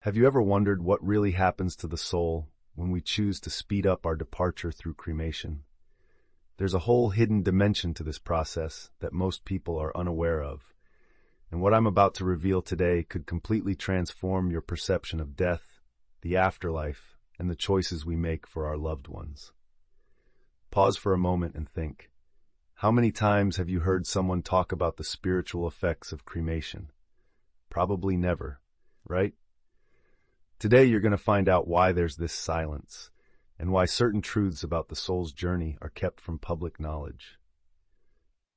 Have you ever wondered what really happens to the soul when we choose to speed up our departure through cremation? There's a whole hidden dimension to this process that most people are unaware of, and what I'm about to reveal today could completely transform your perception of death, the afterlife, and the choices we make for our loved ones. Pause for a moment and think. How many times have you heard someone talk about the spiritual effects of cremation? Probably never, right? Today you're going to find out why there's this silence, and why certain truths about the soul's journey are kept from public knowledge.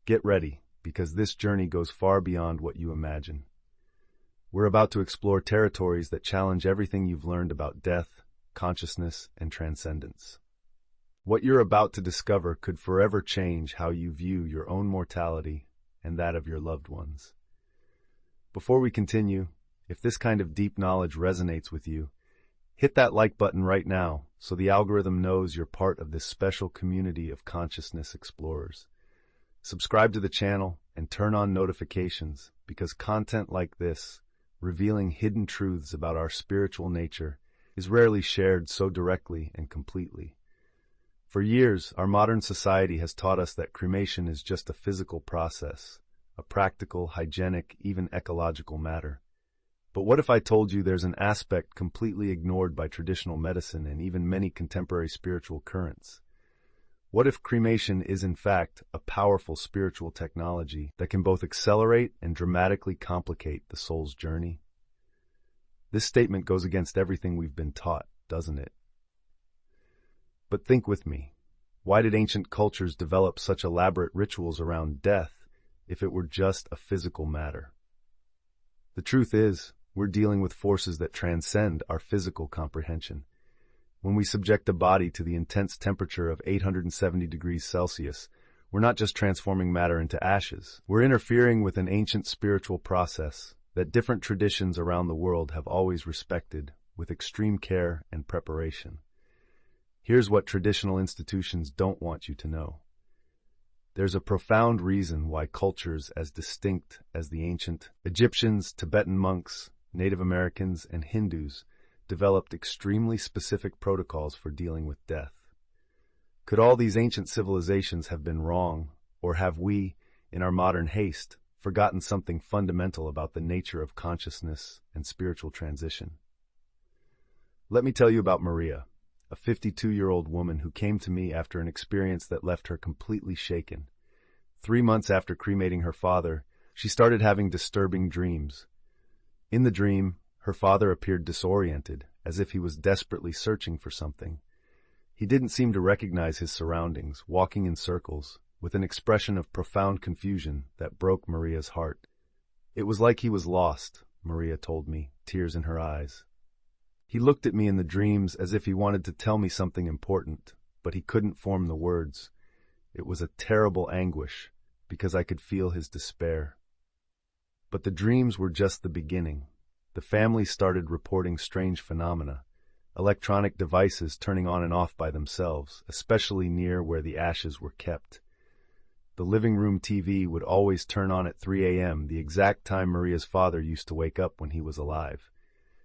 Get ready, because this journey goes far beyond what you imagine. We're about to explore territories that challenge everything you've learned about death, consciousness, and transcendence. What you're about to discover could forever change how you view your own mortality and that of your loved ones. Before we continue, if this kind of deep knowledge resonates with you, hit that like button right now so the algorithm knows you're part of this special community of consciousness explorers. Subscribe to the channel and turn on notifications because content like this, revealing hidden truths about our spiritual nature, is rarely shared so directly and completely. For years, our modern society has taught us that cremation is just a physical process, a practical, hygienic, even ecological matter. But what if I told you there's an aspect completely ignored by traditional medicine and even many contemporary spiritual currents? What if cremation is in fact a powerful spiritual technology that can both accelerate and dramatically complicate the soul's journey? This statement goes against everything we've been taught, doesn't it? But think with me. Why did ancient cultures develop such elaborate rituals around death if it were just a physical matter? The truth is, we're dealing with forces that transcend our physical comprehension. When we subject a body to the intense temperature of 870 degrees Celsius, we're not just transforming matter into ashes. We're interfering with an ancient spiritual process that different traditions around the world have always respected with extreme care and preparation. Here's what traditional institutions don't want you to know. There's a profound reason why cultures as distinct as the ancient Egyptians, Tibetan monks, Native Americans, and Hindus developed extremely specific protocols for dealing with death. Could all these ancient civilizations have been wrong, or have we, in our modern haste, forgotten something fundamental about the nature of consciousness and spiritual transition? Let me tell you about Maria, a 52-year-old woman who came to me after an experience that left her completely shaken. 3 months after cremating her father, she started having disturbing dreams. In the dream, her father appeared disoriented, as if he was desperately searching for something. He didn't seem to recognize his surroundings, walking in circles, with an expression of profound confusion that broke Maria's heart. It was like he was lost, Maria told me, tears in her eyes. He looked at me in the dreams as if he wanted to tell me something important, but he couldn't form the words. It was a terrible anguish, because I could feel his despair. But the dreams were just the beginning. The family started reporting strange phenomena, electronic devices turning on and off by themselves, especially near where the ashes were kept. The living room TV would always turn on at 3 a.m., the exact time Maria's father used to wake up when he was alive.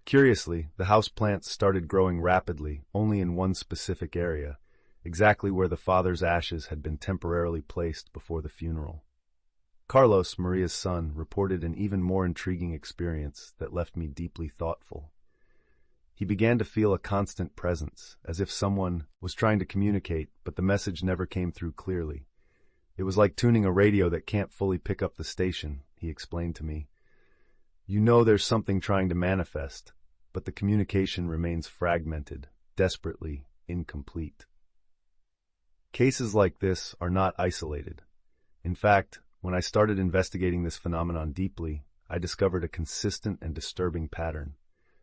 Curiously, the houseplants started growing rapidly, only in one specific area, exactly where the father's ashes had been temporarily placed before the funeral. Carlos, Maria's son, reported an even more intriguing experience that left me deeply thoughtful. He began to feel a constant presence, as if someone was trying to communicate, but the message never came through clearly. It was like tuning a radio that can't fully pick up the station, he explained to me. You know there's something trying to manifest, but the communication remains fragmented, desperately incomplete. Cases like this are not isolated. In fact, when I started investigating this phenomenon deeply, I discovered a consistent and disturbing pattern.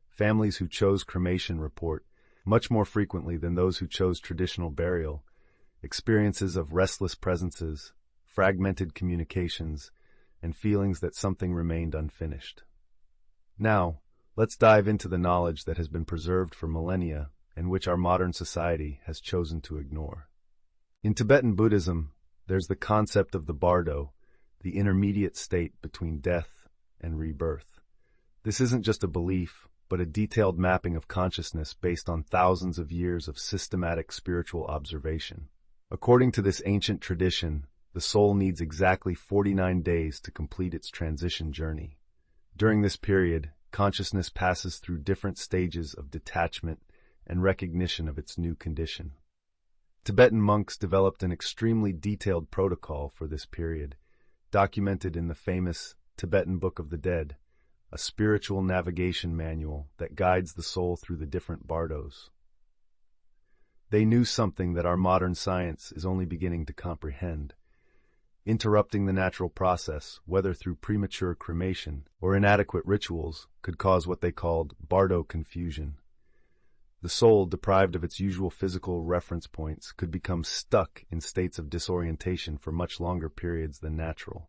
Families who chose cremation report, much more frequently than those who chose traditional burial, experiences of restless presences, fragmented communications, and feelings that something remained unfinished. Now, let's dive into the knowledge that has been preserved for millennia and which our modern society has chosen to ignore. In Tibetan Buddhism, there's the concept of the bardo, the intermediate state between death and rebirth. This isn't just a belief, but but a detailed mapping of consciousness based on thousands of years of systematic spiritual observation. According to this ancient tradition, the soul needs exactly 49 days to complete its transition journey. During this period, consciousness passes through different stages of detachment and recognition of its new condition. Tibetan monks developed an extremely detailed protocol for this period, documented in the famous Tibetan Book of the Dead, a spiritual navigation manual that guides the soul through the different bardos. They knew something that our modern science is only beginning to comprehend. Interrupting the natural process, whether through premature cremation or inadequate rituals, could cause what they called bardo confusion. The soul, deprived of its usual physical reference points, could become stuck in states of disorientation for much longer periods than natural.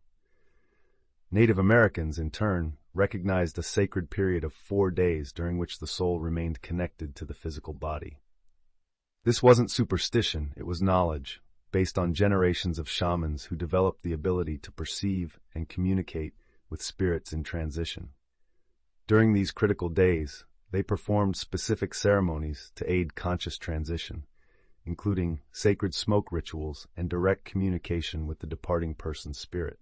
Native Americans, in turn, recognized a sacred period of 4 days during which the soul remained connected to the physical body. This wasn't superstition, it was knowledge, based on generations of shamans who developed the ability to perceive and communicate with spirits in transition. During these critical days, they performed specific ceremonies to aid conscious transition, including sacred smoke rituals and direct communication with the departing person's spirit.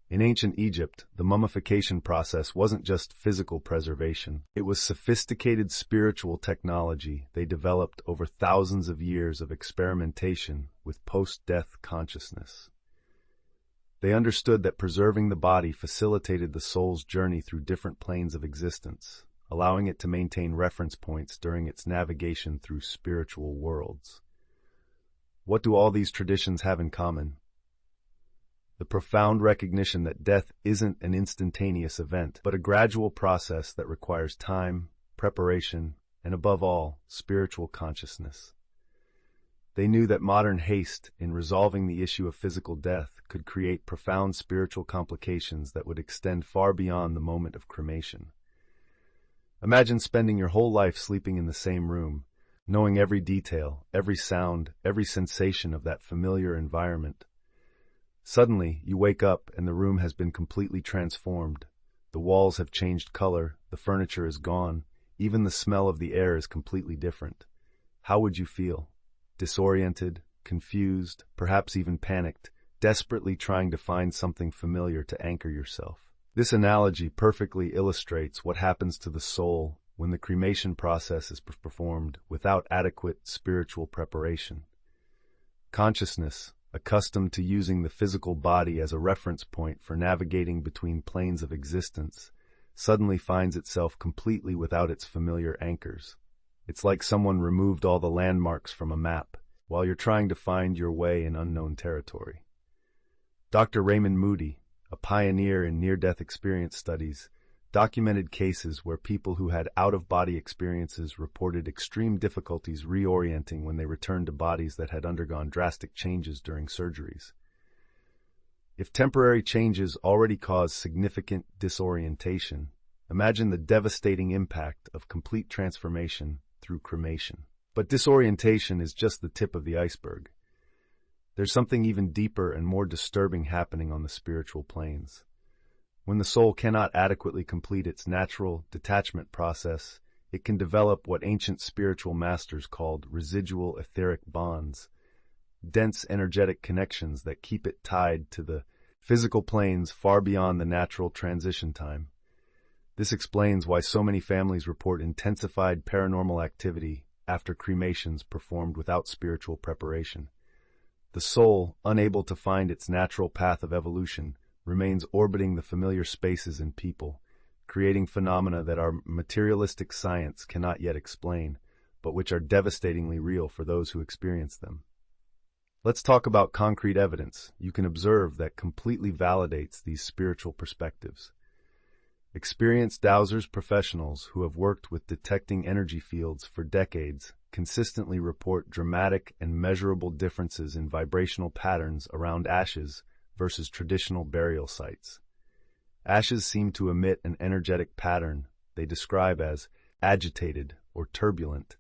In ancient Egypt, the mummification process wasn't just physical preservation. It was sophisticated spiritual technology they developed over thousands of years of experimentation with post-death consciousness. They understood that preserving the body facilitated the soul's journey through different planes of existence, allowing it to maintain reference points during its navigation through spiritual worlds. What do all these traditions have in common? The profound recognition that death isn't an instantaneous event, but a gradual process that requires time, preparation, and above all, spiritual consciousness. They knew that modern haste in resolving the issue of physical death could create profound spiritual complications that would extend far beyond the moment of cremation. Imagine spending your whole life sleeping in the same room, knowing every detail, every sound, every sensation of that familiar environment. Suddenly, you wake up and the room has been completely transformed. The walls have changed color, the furniture is gone, even the smell of the air is completely different. How would you feel? Disoriented, confused, perhaps even panicked, desperately trying to find something familiar to anchor yourself. This analogy perfectly illustrates what happens to the soul when the cremation process is performed without adequate spiritual preparation. Consciousness, accustomed to using the physical body as a reference point for navigating between planes of existence, suddenly finds itself completely without its familiar anchors. It's like someone removed all the landmarks from a map, while you're trying to find your way in unknown territory. Dr. Raymond Moody, a pioneer in near-death experience studies, documented cases where people who had out-of-body experiences reported extreme difficulties reorienting when they returned to bodies that had undergone drastic changes during surgeries. If temporary changes already cause significant disorientation, imagine the devastating impact of complete transformation through cremation. But disorientation is just the tip of the iceberg. There's something even deeper and more disturbing happening on the spiritual planes. When the soul cannot adequately complete its natural detachment process, it can develop what ancient spiritual masters called residual etheric bonds, dense energetic connections that keep it tied to the physical planes far beyond the natural transition time. This explains why so many families report intensified paranormal activity after cremations performed without spiritual preparation. The soul, unable to find its natural path of evolution, remains orbiting the familiar spaces in people, creating phenomena that our materialistic science cannot yet explain, but which are devastatingly real for those who experience them. Let's talk about concrete evidence you can observe that completely validates these spiritual perspectives. Experienced dowsers professionals who have worked with detecting energy fields for decades consistently report dramatic and measurable differences in vibrational patterns around ashes versus traditional burial sites. Ashes seem to emit an energetic pattern they describe as agitated or turbulent,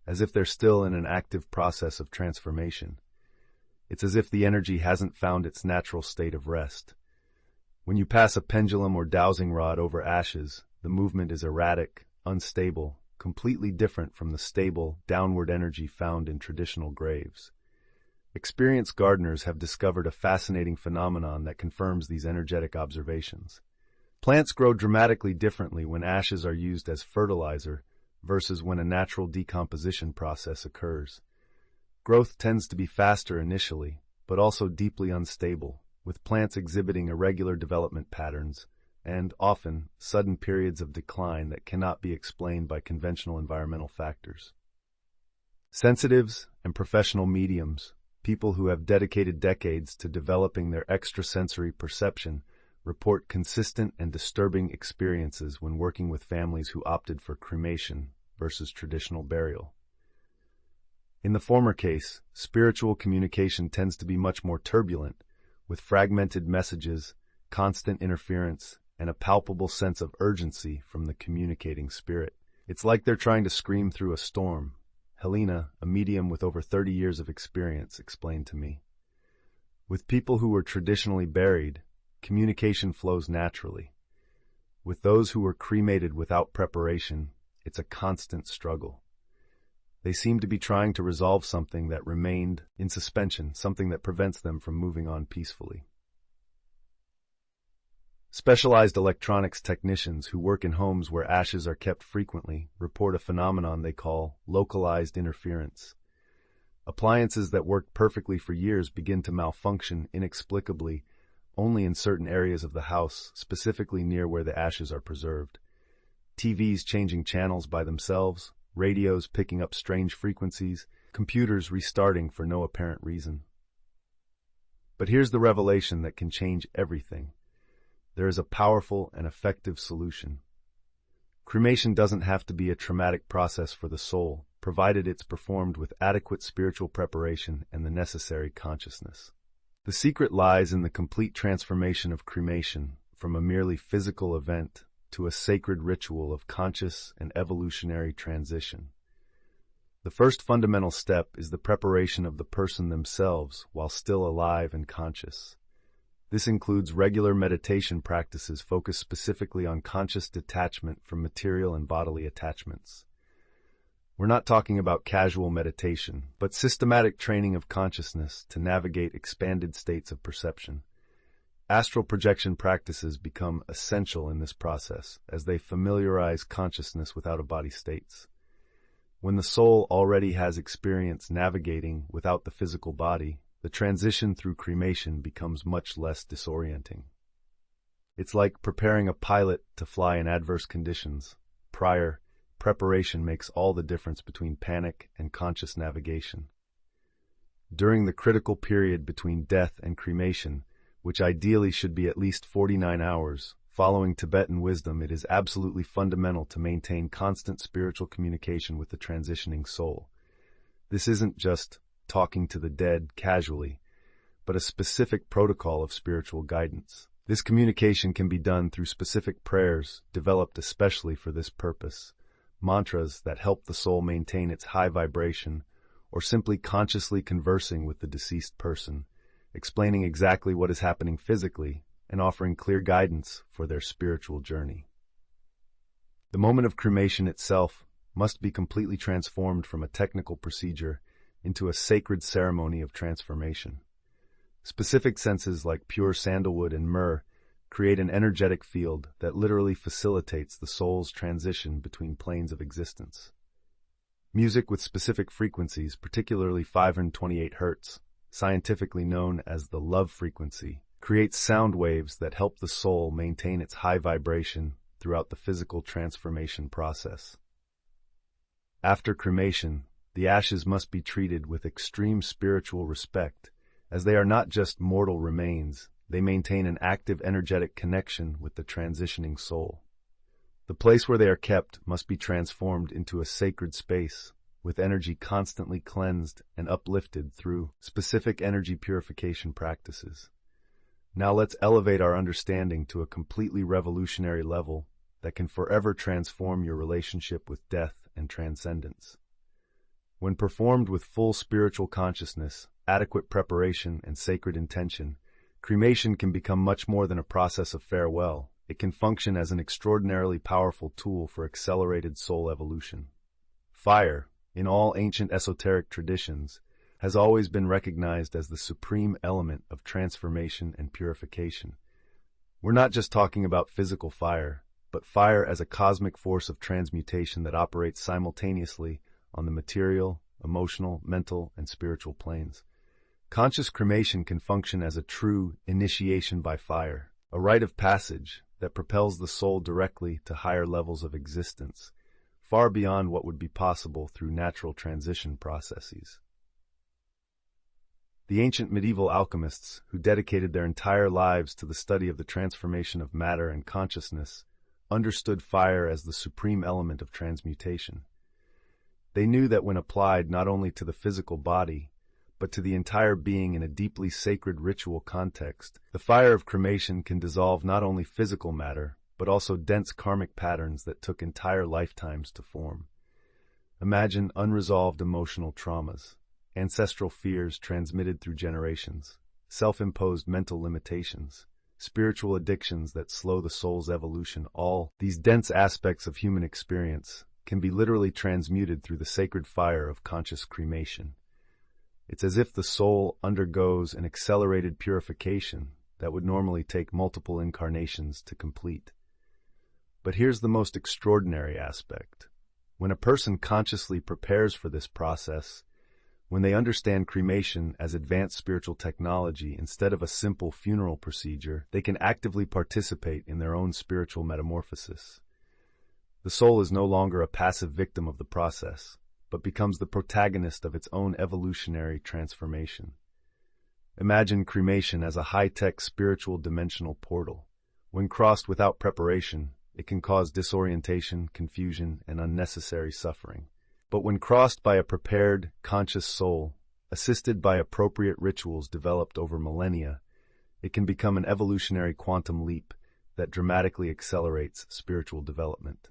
as if they're still in an active process of transformation. It's as if the energy hasn't found its natural state of rest. When you pass a pendulum or dowsing rod over ashes, The movement is erratic, unstable, completely different from the stable, downward energy found in traditional graves. Experienced gardeners have discovered a fascinating phenomenon that confirms these energetic observations. Plants grow dramatically differently when ashes are used as fertilizer versus when a natural decomposition process occurs. Growth tends to be faster initially, but also deeply unstable, with plants exhibiting irregular development patterns and, often, sudden periods of decline that cannot be explained by conventional environmental factors. Sensitives and professional mediums, people who have dedicated decades to developing their extrasensory perception, report consistent and disturbing experiences when working with families who opted for cremation versus traditional burial. In the former case, spiritual communication tends to be much more turbulent, with fragmented messages, constant interference, and a palpable sense of urgency from the communicating spirit. It's like they're trying to scream through a storm. Helena, a medium with over 30 years of experience, explained to me. With people who were traditionally buried, communication flows naturally. With those who were cremated without preparation, it's a constant struggle. They seem to be trying to resolve something that remained in suspension, something that prevents them from moving on peacefully. Specialized electronics technicians who work in homes where ashes are kept frequently report a phenomenon they call localized interference. Appliances that worked perfectly for years begin to malfunction inexplicably only in certain areas of the house, specifically near where the ashes are preserved. TVs changing channels by themselves, radios picking up strange frequencies, computers restarting for no apparent reason. But here's the revelation that can change everything. There is a powerful and effective solution. Cremation doesn't have to be a traumatic process for the soul, provided it's performed with adequate spiritual preparation and the necessary consciousness. The secret lies in the complete transformation of cremation from a merely physical event to a sacred ritual of conscious and evolutionary transition. The first fundamental step is the preparation of the person themselves while still alive and conscious. This includes regular meditation practices focused specifically on conscious detachment from material and bodily attachments. We're not talking about casual meditation, but systematic training of consciousness to navigate expanded states of perception. Astral projection practices become essential in this process as they familiarize consciousness with out-of-body states. When the soul already has experience navigating without the physical body, the transition through cremation becomes much less disorienting. It's like preparing a pilot to fly in adverse conditions. Prior preparation makes all the difference between panic and conscious navigation. During the critical period between death and cremation, which ideally should be at least 49 hours, following Tibetan wisdom, it is absolutely fundamental to maintain constant spiritual communication with the transitioning soul. This isn't just talking to the dead casually, but a specific protocol of spiritual guidance. This communication can be done through specific prayers developed especially for this purpose, mantras that help the soul maintain its high vibration, or simply consciously conversing with the deceased person, explaining exactly what is happening physically and offering clear guidance for their spiritual journey. The moment of cremation itself must be completely transformed from a technical procedure into a sacred ceremony of transformation. Specific senses like pure sandalwood and myrrh create an energetic field that literally facilitates the soul's transition between planes of existence. Music with specific frequencies, particularly 528 Hz, scientifically known as the love frequency, creates sound waves that help the soul maintain its high vibration throughout the physical transformation process. After cremation, the ashes must be treated with extreme spiritual respect, as they are not just mortal remains, they maintain an active energetic connection with the transitioning soul. The place where they are kept must be transformed into a sacred space, with energy constantly cleansed and uplifted through specific energy purification practices. Now let's elevate our understanding to a completely revolutionary level that can forever transform your relationship with death and transcendence. When performed with full spiritual consciousness, adequate preparation, and sacred intention, cremation can become much more than a process of farewell. it can function as an extraordinarily powerful tool for accelerated soul evolution. Fire, in all ancient esoteric traditions, has always been recognized as the supreme element of transformation and purification. We're not just talking about physical fire, but fire as a cosmic force of transmutation that operates simultaneously on the material, emotional, mental, and spiritual planes. Conscious cremation can function as a true initiation by fire, a rite of passage that propels the soul directly to higher levels of existence, far beyond what would be possible through natural transition processes. The ancient medieval alchemists, who dedicated their entire lives to the study of the transformation of matter and consciousness, understood fire as the supreme element of transmutation. They knew that when applied not only to the physical body, but to the entire being in a deeply sacred ritual context, the fire of cremation can dissolve not only physical matter, but also dense karmic patterns that took entire lifetimes to form. Imagine unresolved emotional traumas, ancestral fears transmitted through generations, self-imposed mental limitations, spiritual addictions that slow the soul's evolution. All these dense aspects of human experience can be literally transmuted through the sacred fire of conscious cremation. It's as if the soul undergoes an accelerated purification that would normally take multiple incarnations to complete. But here's the most extraordinary aspect. When a person consciously prepares for this process, when they understand cremation as advanced spiritual technology instead of a simple funeral procedure, they can actively participate in their own spiritual metamorphosis. The soul is no longer a passive victim of the process, but becomes the protagonist of its own evolutionary transformation. Imagine cremation as a high-tech spiritual dimensional portal. When crossed without preparation, it can cause disorientation, confusion, and unnecessary suffering. But when crossed by a prepared, conscious soul, assisted by appropriate rituals developed over millennia, it can become an evolutionary quantum leap that dramatically accelerates spiritual development.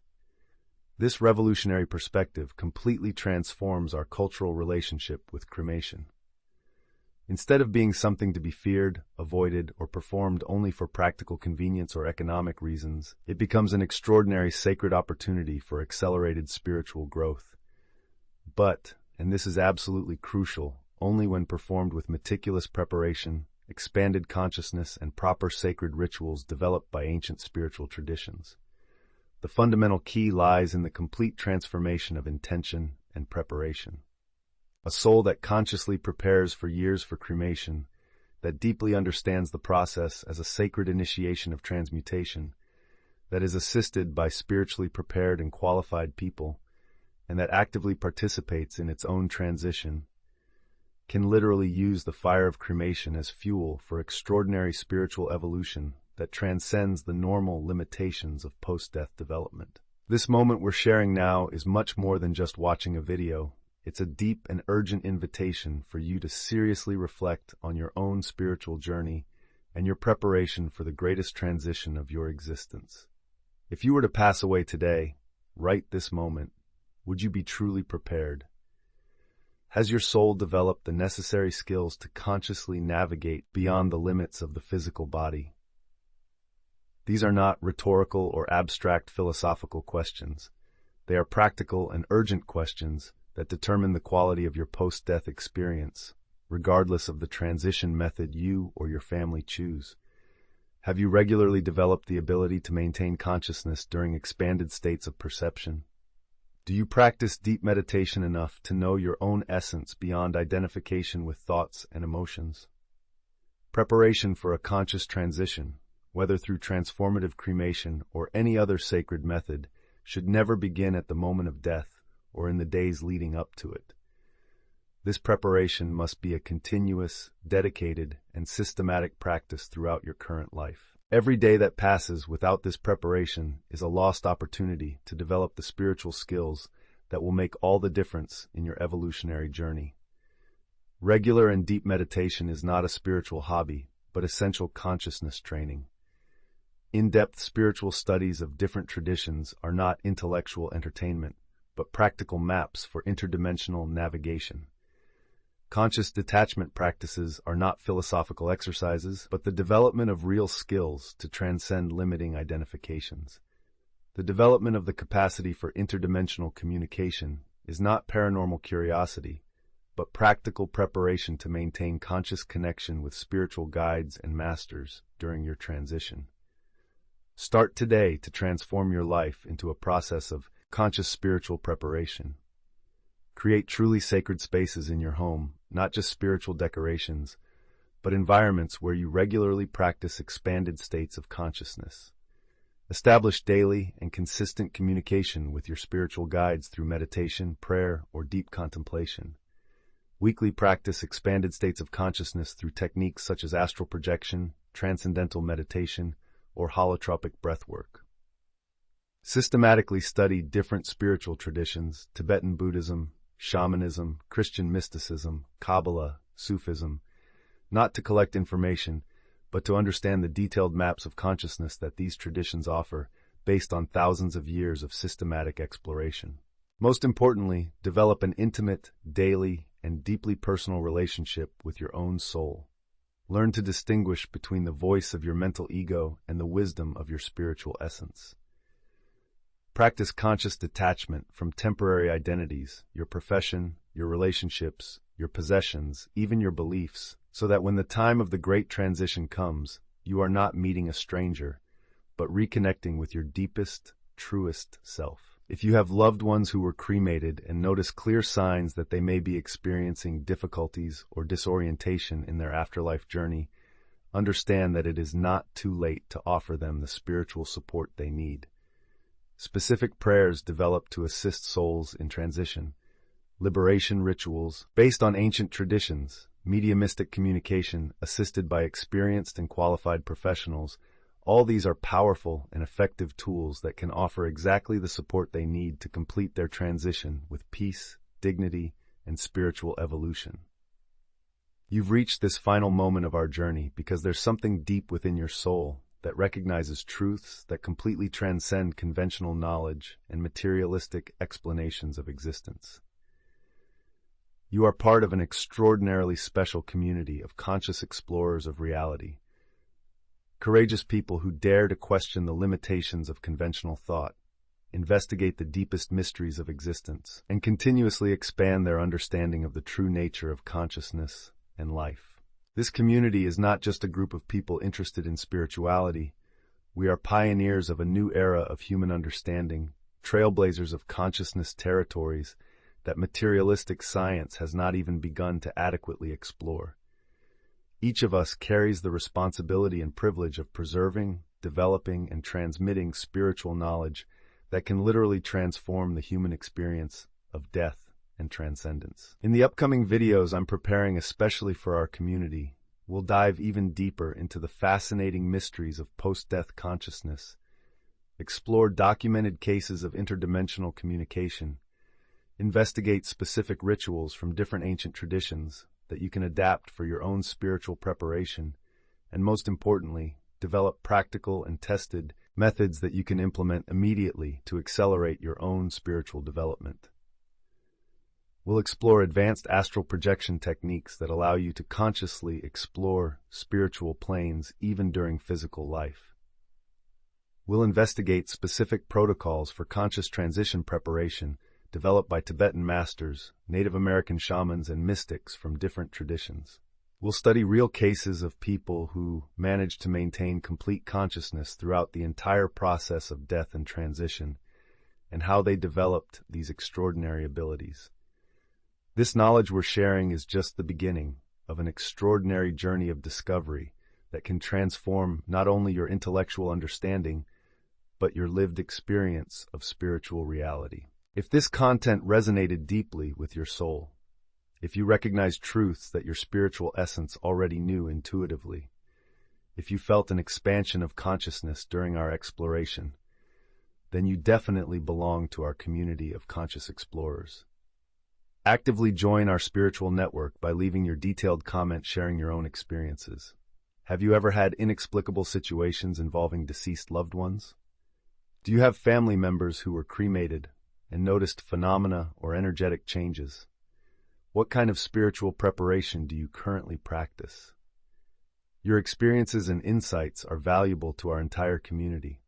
This revolutionary perspective completely transforms our cultural relationship with cremation. Instead of being something to be feared, avoided, or performed only for practical convenience or economic reasons, it becomes an extraordinary sacred opportunity for accelerated spiritual growth. But, and this is absolutely crucial, only when performed with meticulous preparation, expanded consciousness, and proper sacred rituals developed by ancient spiritual traditions. The fundamental key lies in the complete transformation of intention and preparation. A soul that consciously prepares for years for cremation, that deeply understands the process as a sacred initiation of transmutation, that is assisted by spiritually prepared and qualified people, and that actively participates in its own transition, can literally use the fire of cremation as fuel for extraordinary spiritual evolution that transcends the normal limitations of post-death development. This moment we're sharing now is much more than just watching a video. It's a deep and urgent invitation for you to seriously reflect on your own spiritual journey and your preparation for the greatest transition of your existence. If you were to pass away today, right this moment, would you be truly prepared? Has your soul developed the necessary skills to consciously navigate beyond the limits of the physical body? These are not rhetorical or abstract philosophical questions. They are practical and urgent questions that determine the quality of your post-death experience, regardless of the transition method you or your family choose. Have you regularly developed the ability to maintain consciousness during expanded states of perception? Do you practice deep meditation enough to know your own essence beyond identification with thoughts and emotions? Preparation for a conscious transition, whether through transformative cremation or any other sacred method, should never begin at the moment of death or in the days leading up to it. This preparation must be a continuous, dedicated, and systematic practice throughout your current life. Every day that passes without this preparation is a lost opportunity to develop the spiritual skills that will make all the difference in your evolutionary journey. Regular and deep meditation is not a spiritual hobby, but essential consciousness training. In-depth spiritual studies of different traditions are not intellectual entertainment, but practical maps for interdimensional navigation. Conscious detachment practices are not philosophical exercises, but the development of real skills to transcend limiting identifications. The development of the capacity for interdimensional communication is not paranormal curiosity, but practical preparation to maintain conscious connection with spiritual guides and masters during your transition. Start today to transform your life into a process of conscious spiritual preparation. Create truly sacred spaces in your home, not just spiritual decorations, but environments where you regularly practice expanded states of consciousness. Establish daily and consistent communication with your spiritual guides through meditation, prayer, or deep contemplation. Weekly practice expanded states of consciousness through techniques such as astral projection, transcendental meditation, or holotropic breathwork. Systematically study different spiritual traditions, Tibetan Buddhism, shamanism, Christian mysticism, Kabbalah, Sufism, not to collect information, but to understand the detailed maps of consciousness that these traditions offer based on thousands of years of systematic exploration. Most importantly, develop an intimate, daily, and deeply personal relationship with your own soul. Learn to distinguish between the voice of your mental ego and the wisdom of your spiritual essence. Practice conscious detachment from temporary identities, your profession, your relationships, your possessions, even your beliefs, so that when the time of the great transition comes, you are not meeting a stranger, but reconnecting with your deepest, truest self. If you have loved ones who were cremated and notice clear signs that they may be experiencing difficulties or disorientation in their afterlife journey, understand that it is not too late to offer them the spiritual support they need. Specific prayers developed to assist souls in transition, liberation rituals based on ancient traditions, mediumistic communication assisted by experienced and qualified professionals, all these are powerful and effective tools that can offer exactly the support they need to complete their transition with peace, dignity, and spiritual evolution. You've reached this final moment of our journey because there's something deep within your soul that recognizes truths that completely transcend conventional knowledge and materialistic explanations of existence. You are part of an extraordinarily special community of conscious explorers of reality, courageous people who dare to question the limitations of conventional thought, investigate the deepest mysteries of existence, and continuously expand their understanding of the true nature of consciousness and life. This community is not just a group of people interested in spirituality. We are pioneers of a new era of human understanding, trailblazers of consciousness territories that materialistic science has not even begun to adequately explore. Each of us carries the responsibility and privilege of preserving, developing, and transmitting spiritual knowledge that can literally transform the human experience of death and transcendence. In the upcoming videos I'm preparing especially for our community, we'll dive even deeper into the fascinating mysteries of post-death consciousness, explore documented cases of interdimensional communication, investigate specific rituals from different ancient traditions that you can adapt for your own spiritual preparation, and most importantly, develop practical and tested methods that you can implement immediately to accelerate your own spiritual development. We'll explore advanced astral projection techniques that allow you to consciously explore spiritual planes even during physical life. We'll investigate specific protocols for conscious transition preparation developed by Tibetan masters, Native American shamans, and mystics from different traditions. We'll study real cases of people who managed to maintain complete consciousness throughout the entire process of death and transition, and how they developed these extraordinary abilities. This knowledge we're sharing is just the beginning of an extraordinary journey of discovery that can transform not only your intellectual understanding, but your lived experience of spiritual reality. If this content resonated deeply with your soul, if you recognize truths that your spiritual essence already knew intuitively, if you felt an expansion of consciousness during our exploration, then you definitely belong to our community of conscious explorers. Actively join our spiritual network by leaving your detailed comment sharing your own experiences. Have you ever had inexplicable situations involving deceased loved ones? Do you have family members who were cremated and noticed phenomena or energetic changes? What kind of spiritual preparation do you currently practice? Your experiences and insights are valuable to our entire community.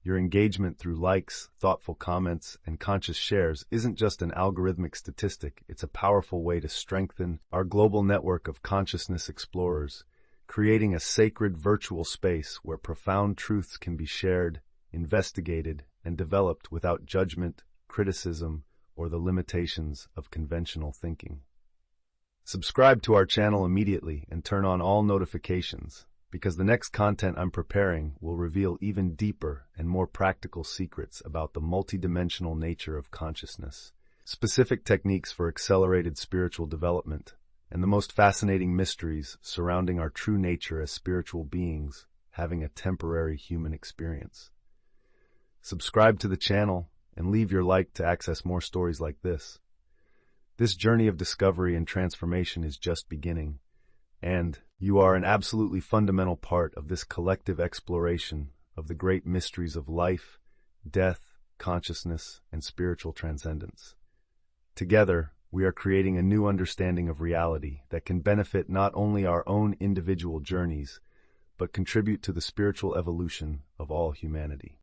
Your engagement through likes, thoughtful comments, and conscious shares isn't just an algorithmic statistic, it's a powerful way to strengthen our global network of consciousness explorers, creating a sacred virtual space where profound truths can be shared, investigated, and developed without judgment, criticism, or the limitations of conventional thinking. Subscribe to our channel immediately and turn on all notifications, because the next content I'm preparing will reveal even deeper and more practical secrets about the multidimensional nature of consciousness, specific techniques for accelerated spiritual development, and the most fascinating mysteries surrounding our true nature as spiritual beings having a temporary human experience. Subscribe to the channel and leave your like to access more stories like this. This journey of discovery and transformation is just beginning, and you are an absolutely fundamental part of this collective exploration of the great mysteries of life, death, consciousness, and spiritual transcendence. Together, we are creating a new understanding of reality that can benefit not only our own individual journeys, but contribute to the spiritual evolution of all humanity.